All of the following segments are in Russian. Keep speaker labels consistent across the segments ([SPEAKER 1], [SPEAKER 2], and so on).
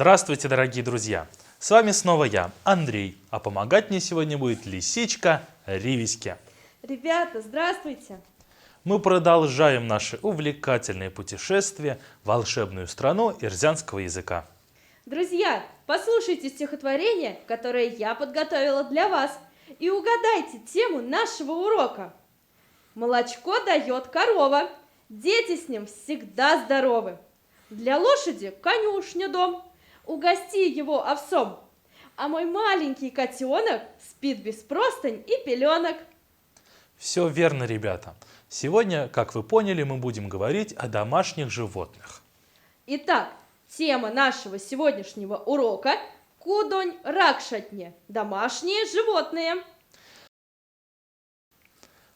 [SPEAKER 1] Здравствуйте, дорогие друзья! С вами снова я, Андрей, а помогать мне сегодня будет лисичка Ривиська.
[SPEAKER 2] Ребята, здравствуйте!
[SPEAKER 1] Мы продолжаем наше увлекательное путешествие в волшебную страну ирзянского языка.
[SPEAKER 2] Друзья, послушайте стихотворение, которое я подготовила для вас, и угадайте тему нашего урока. Молочко дает корова, дети с ним всегда здоровы. Для лошади конюшня дом, угости его овсом. А мой маленький котенок спит без простынь и пеленок.
[SPEAKER 1] Все верно, ребята. Сегодня, как вы поняли, мы будем говорить о домашних животных.
[SPEAKER 2] Итак, тема нашего сегодняшнего урока – кудонь ракшатне – домашние животные.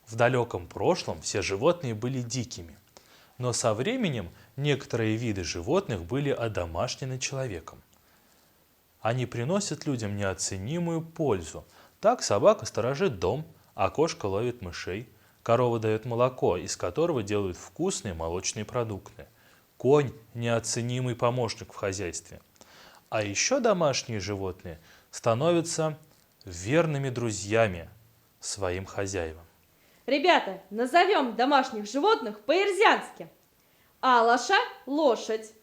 [SPEAKER 1] В далеком прошлом все животные были дикими, но со временем некоторые виды животных были одомашнены человеком. Они приносят людям неоценимую пользу. Так собака сторожит дом, а кошка ловит мышей, корова дает молоко, из которого делают вкусные молочные продукты. Конь – неоценимый помощник в хозяйстве. А еще домашние животные становятся верными друзьями своим хозяевам.
[SPEAKER 2] Ребята, назовем домашних животных по-ирзянски. Алаша – лошадь,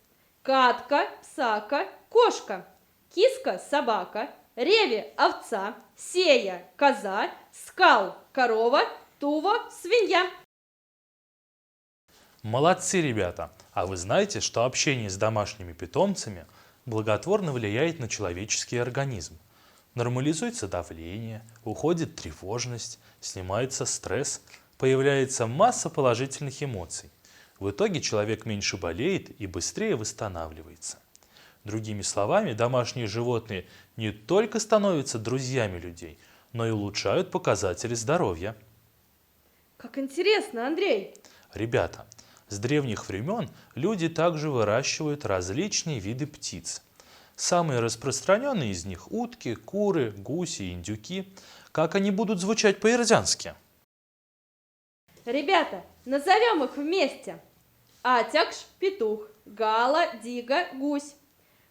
[SPEAKER 2] катка – псака, кошка, киска – собака, реви – овца, сея – коза, скал – корова, тува – свинья.
[SPEAKER 1] Молодцы, ребята! А вы знаете, что общение с домашними питомцами благотворно влияет на человеческий организм? Нормализуется давление, уходит тревожность, снимается стресс, появляется масса положительных эмоций. В итоге человек меньше болеет и быстрее восстанавливается. Другими словами, домашние животные не только становятся друзьями людей, но и улучшают показатели здоровья.
[SPEAKER 2] Как интересно, Андрей!
[SPEAKER 1] Ребята, с древних времен люди также выращивают различные виды птиц. Самые распространенные из них – утки, куры, гуси, индюки. Как они будут звучать по-ирзянски?
[SPEAKER 2] Ребята, назовем их вместе. Атякш – петух, гала, дига – гусь,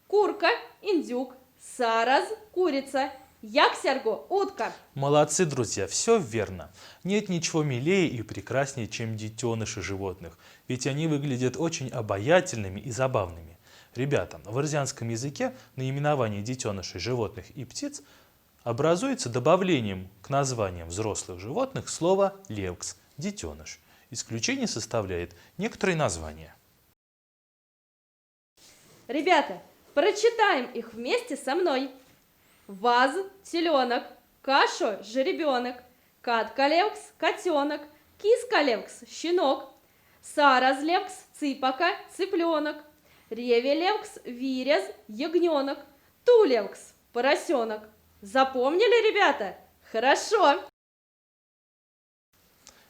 [SPEAKER 2] курка – индюк, сараз – курица, яксярго – утка.
[SPEAKER 1] Молодцы, друзья, все верно. Нет ничего милее и прекраснее, чем детеныши животных, ведь они выглядят очень обаятельными и забавными. Ребята, в ирзянском языке наименование детенышей животных и птиц образуется добавлением к названиям взрослых животных слова «левкс» – детеныш. Исключение составляет некоторые названия.
[SPEAKER 2] Ребята, прочитаем их вместе со мной. Ваз – теленок, кашо – жеребенок, катка-левкс – котенок, киска-левкс – щенок, сараз-левкс – цыпака – цыпленок, реви-левкс – виряз – ягненок, ту-левкс – поросенок. Запомнили, ребята? Хорошо!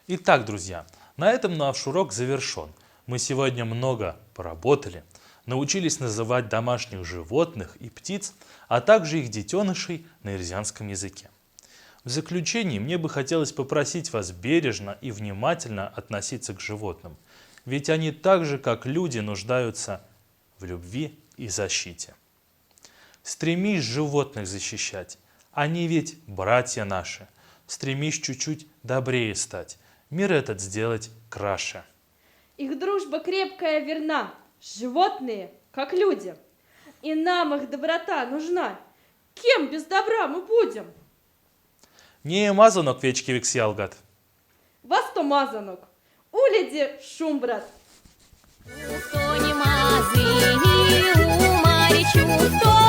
[SPEAKER 1] Итак, друзья, на этом наш урок завершен. Мы сегодня много поработали, научились называть домашних животных и птиц, а также их детенышей на ирзянском языке. В заключение мне бы хотелось попросить вас бережно и внимательно относиться к животным, ведь они так же, как люди, нуждаются в любви и защите. Стремись животных защищать, они ведь братья наши. Стремись чуть-чуть добрее стать, мир этот сделать краше.
[SPEAKER 2] Их дружба крепкая, верна, животные, как люди. И нам их доброта нужна. Кем без добра мы будем?
[SPEAKER 1] Не мазанок вечки вексялгат.
[SPEAKER 2] Вас то мазанок, уледи шумбрат.
[SPEAKER 3] Хто не мазині, у Марічу, хто